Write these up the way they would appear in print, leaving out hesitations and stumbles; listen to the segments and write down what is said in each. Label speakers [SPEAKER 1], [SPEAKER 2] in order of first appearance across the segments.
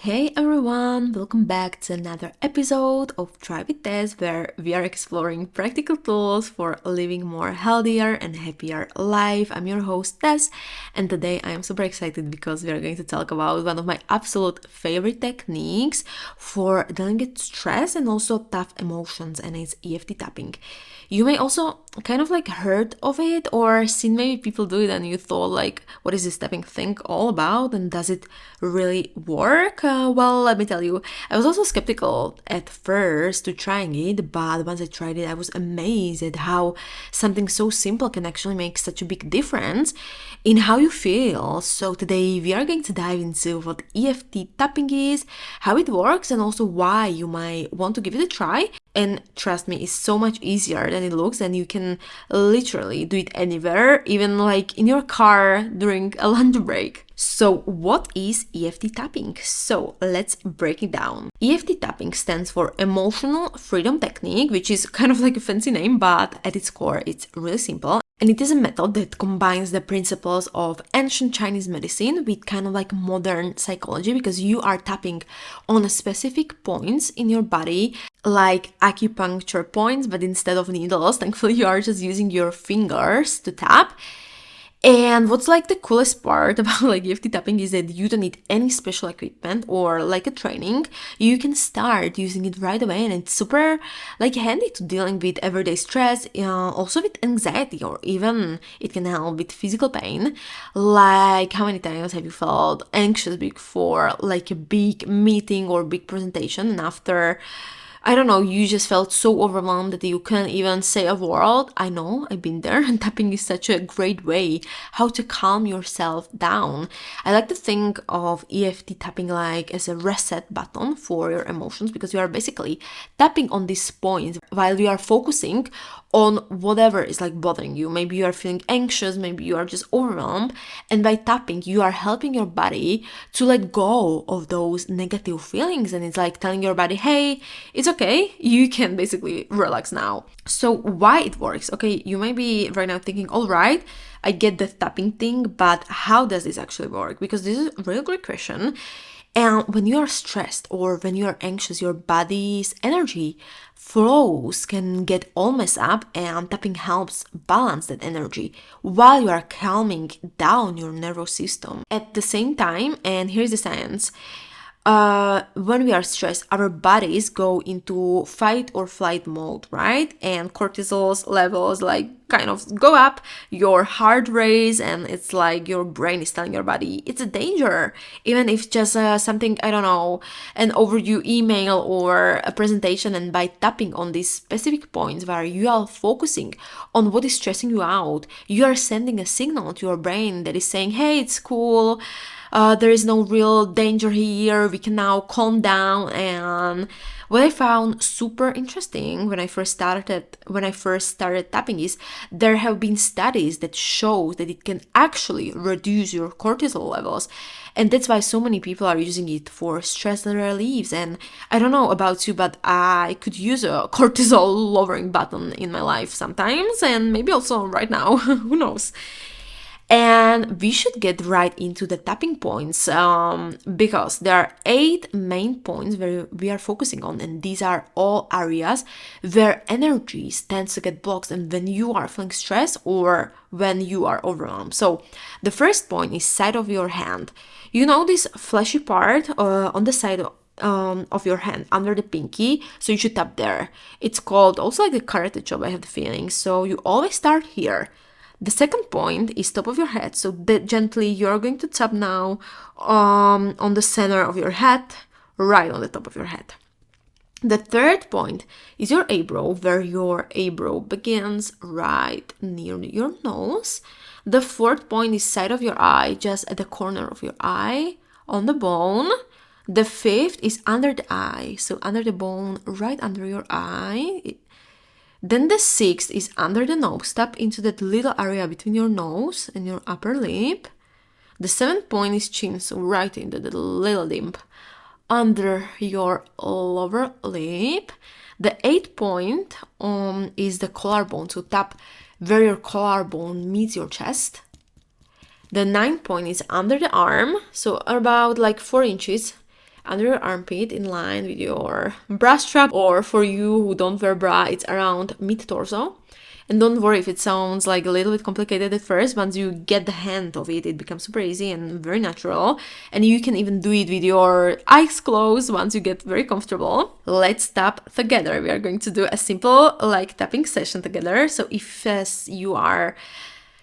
[SPEAKER 1] Hey everyone, welcome back to another episode of Try with Tess, where we are exploring practical tools for living more healthier and happier life. I'm your host Tess, and today I am super excited because we are going to talk about one of my absolute favorite techniques for dealing with stress and also tough emotions, and it's EFT tapping. You may also kind of heard of it or seen maybe people do it and you thought what is this tapping thing all about and does it really work? Well, let me tell you, I was also skeptical at first to trying it, but once I tried it, I was amazed at how something so simple can actually make such a big difference in how you feel. So today we are going to dive into what EFT tapping is, how it works, and also why you might want to give it a try. And trust me, it's so much easier than it looks, and you can literally do it anywhere, even in your car during a lunch break. So what is EFT tapping? So let's break it down. EFT tapping stands for Emotional Freedom Technique, which is kind of like a fancy name, but at its core, it's really simple. And it is a method that combines the principles of ancient Chinese medicine with kind of modern psychology, because you are tapping on specific points in your body, like acupuncture points, but instead of needles, thankfully you are just using your fingers to tap. And what's the coolest part about EFT tapping is that you don't need any special equipment or a training. You can start using it right away, and it's super handy to dealing with everyday stress, also with anxiety, or even it can help with physical pain. How many times have you felt anxious before a big meeting or big presentation, and after you just felt so overwhelmed that you can't even say a word? I know, I've been there, and tapping is such a great way how to calm yourself down. I like to think of EFT tapping as a reset button for your emotions, because you are basically tapping on these points while you are focusing on whatever is bothering you. Maybe you are feeling anxious, maybe you are just overwhelmed, and by tapping you are helping your body to let go of those negative feelings, and it's telling your body, hey, it's okay, you can basically relax now. So why it works? Okay, you may be right now thinking, all right, I get the tapping thing, but how does this actually work? Because this is a really great question. And when you are stressed or when you are anxious, your body's energy flows can get all messed up, and tapping helps balance that energy while you are calming down your nervous system. At the same time, and here's the science, when we are stressed, our bodies go into fight or flight mode, right? And cortisol's levels kind of go up, your heart race, and it's your brain is telling your body it's a danger. Even if just something, an overdue email or a presentation, and by tapping on these specific points where you are focusing on what is stressing you out, you are sending a signal to your brain that is saying, hey, it's cool. There is no real danger here. We can now calm down. And what I found super interesting when I first started tapping is there have been studies that show that it can actually reduce your cortisol levels. And that's why so many people are using it for stress relief. And I don't know about you, but I could use a cortisol lowering button in my life sometimes, and maybe also right now. Who knows? And we should get right into the tapping points, because there are 8 main points where we are focusing on, and these are all areas where energy tends to get blocked, and when you are feeling stressed or when you are overwhelmed. So the first point is side of your hand. You know this fleshy part on the side of your hand under the pinky, so you should tap there. It's called also the karate chop, I have the feeling. So you always start here. The second point is top of your head, so that gently you're going to tap now on the center of your head, right on the top of your head. The third point is your eyebrow, where your eyebrow begins right near your nose. The fourth point is side of your eye, just at the corner of your eye, on the bone. The fifth is under the eye, so under the bone, right under your eye. Then the sixth is under the nose. Tap into that little area between your nose and your upper lip. The seventh point is chin, so right into the little dimp under your lower lip. The eighth point is the collarbone, so tap where your collarbone meets your chest. The ninth point is under the arm, so about 4 inches under your armpit in line with your bra strap, or for you who don't wear bra, it's around mid-torso. And don't worry if it sounds like a little bit complicated at first. Once you get the hang of it, it becomes super easy and very natural. And you can even do it with your eyes closed once you get very comfortable. Let's tap together. We are going to do a simple like tapping session together. So if you are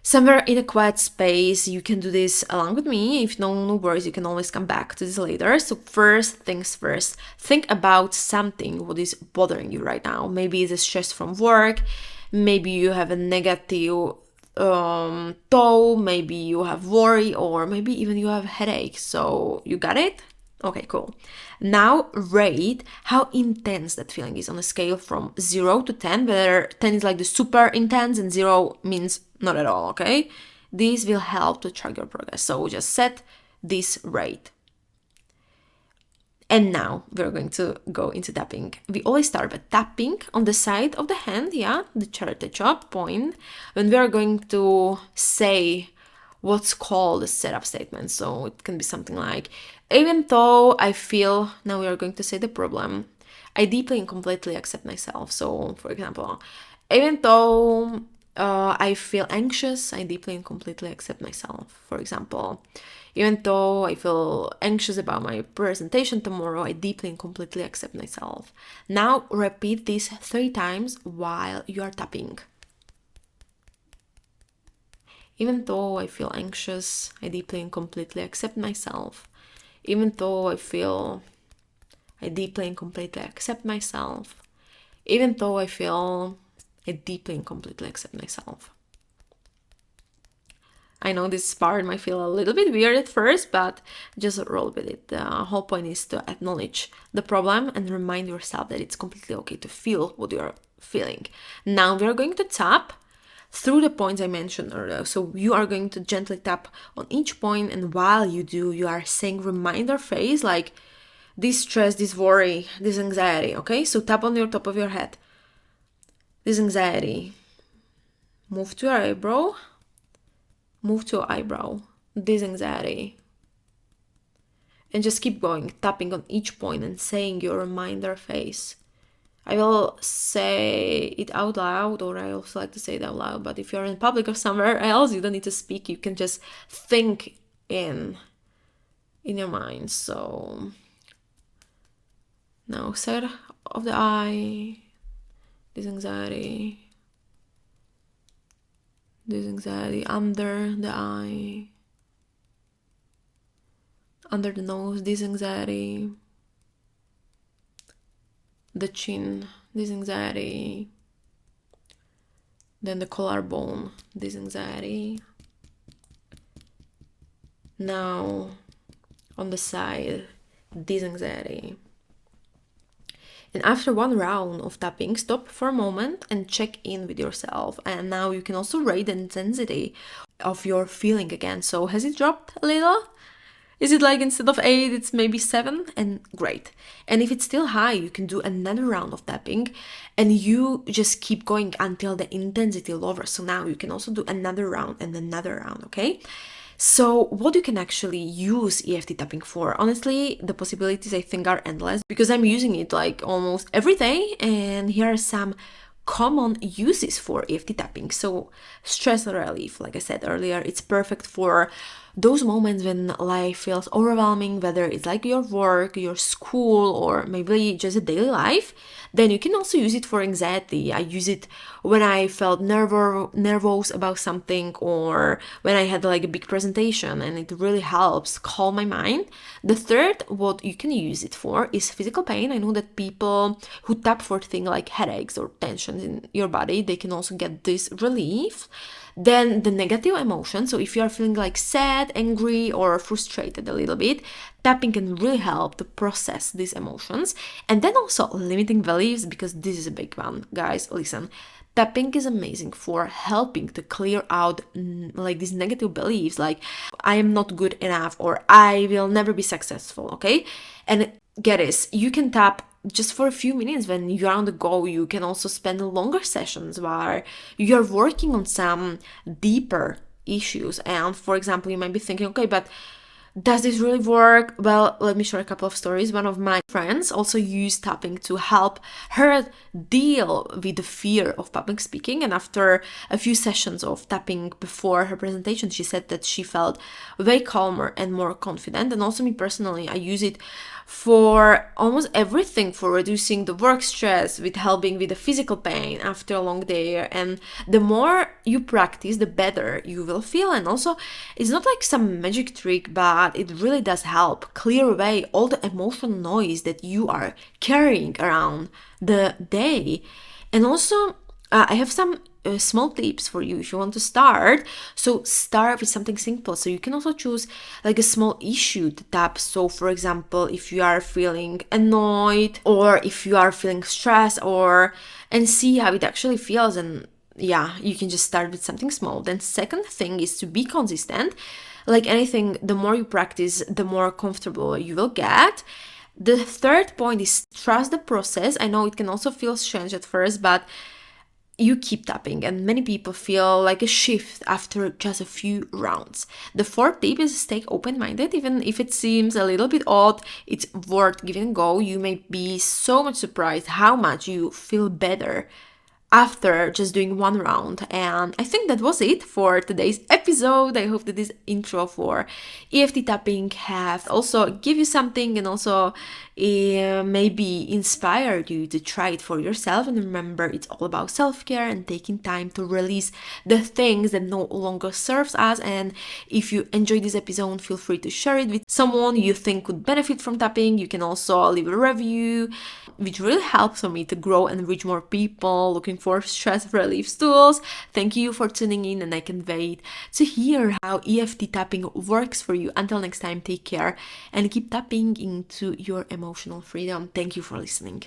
[SPEAKER 1] somewhere in a quiet space, you can do this along with me. If no worries, you can always come back to this later. So first things first, think about something what is bothering you right now. Maybe it's stress from work. Maybe you have a negative thought, maybe you have worry, or maybe even you have headache. So you got it? Okay, cool. Now rate how intense that feeling is on a scale from 0 to 10, where 10 is like the super intense and 0 means not at all, okay? This will help to track your progress. So just set this rate. And now we're going to go into tapping. We always start by tapping on the side of the hand, the charity chop point, when we are going to say what's called a setup statement. So it can be something like, even though I feel, now we are going to say the problem, I deeply and completely accept myself. So for example, even though I feel anxious, I deeply and completely accept myself. For example, even though I feel anxious about my presentation tomorrow, I deeply and completely accept myself. Now repeat this 3 times while you are tapping. Even though I feel anxious, I deeply and completely accept myself. Even though I deeply and completely accept myself. Even though I deeply and completely accept myself. I know this part might feel a little bit weird at first, but just roll with it. The whole point is to acknowledge the problem and remind yourself that it's completely okay to feel what you're feeling. Now we're going to tap through the points I mentioned earlier. So you are going to gently tap on each point, and while you do, you are saying reminder phrase like this stress, this worry, this anxiety, okay? So tap on your top of your head. This anxiety. Move to your eyebrow. Move to your eyebrow. This anxiety. And just keep going, tapping on each point and saying your reminder phrase. I will say it out loud, or I also like to say it out loud, but if you're in public or somewhere else, you don't need to speak. You can just think in your mind. So now side of the eye, this anxiety under the eye, under the nose, this anxiety, the chin, this anxiety, then the collarbone, this anxiety. Now on the side, this anxiety. And after one round of tapping, stop for a moment and check in with yourself. And now you can also rate the intensity of your feeling again. So has it dropped a little? Is it like instead of 8, it's maybe 7? And great. And if it's still high, you can do another round of tapping and you just keep going until the intensity lowers. So now you can also do another round and another round, okay? So what you can actually use EFT tapping for? Honestly, the possibilities I think are endless because I'm using it like almost every day. And here are some common uses for EFT tapping. So stress relief, like I said earlier, it's perfect for those moments when life feels overwhelming, whether it's like your work, your school, or maybe just a daily life. Then you can also use it for anxiety. I use it when I felt nervous about something, or when I had like a big presentation, and it really helps calm my mind. The third, what you can use it for is physical pain. I know that people who tap for things like headaches or tensions in your body, they can also get this relief. Then the negative emotion. So if you are feeling like sad, angry, or frustrated a little bit, tapping can really help to process these emotions. And then also limiting beliefs, because this is a big one. Guys, listen. Tapping is amazing for helping to clear out like these negative beliefs, like I am not good enough or I will never be successful, okay? And get this, you can tap just for a few minutes when you're on the go. You can also spend longer sessions where you're working on some deeper issues. And for example, you might be thinking, okay, but Does this really work? Well, let me share a couple of stories. One of my friends also used tapping to help her deal with the fear of public speaking. And after a few sessions of tapping before her presentation, she said that she felt way calmer and more confident. And also me personally, I use it for almost everything, for reducing the work stress, with helping with the physical pain after a long day. And the more you practice, the better you will feel. And also, it's not like some magic trick, but it really does help clear away all the emotional noise that you are carrying around the day. And also, I have some small tips for you if you want to start. So start with something simple. So you can also choose like a small issue to tap. So for example, if you are feeling annoyed, or if you are feeling stressed, and see how it actually feels. And yeah, you can just start with something small. Then second thing is to be consistent. Like anything, the more you practice, the more comfortable you will get. The third point is trust the process. I know it can also feel strange at first, but you keep tapping, and many people feel like a shift after just a few rounds. The fourth tip is stay open-minded. Even if it seems a little bit odd, it's worth giving a go. You may be so much surprised how much you feel better after just doing one round. And I think that was it for today's episode. I hope that this intro for EFT tapping have also give you something, and also maybe inspired you to try it for yourself. And remember, it's all about self-care and taking time to release the things that no longer serves us. And if you enjoyed this episode, feel free to share it with someone you think could benefit from tapping. You can also leave a review, which really helps for me to grow and reach more people looking for stress relief tools. Thank you for tuning in, and I can't wait to hear how EFT tapping works for you. Until next time, take care and keep tapping into your emotional freedom. Thank you for listening.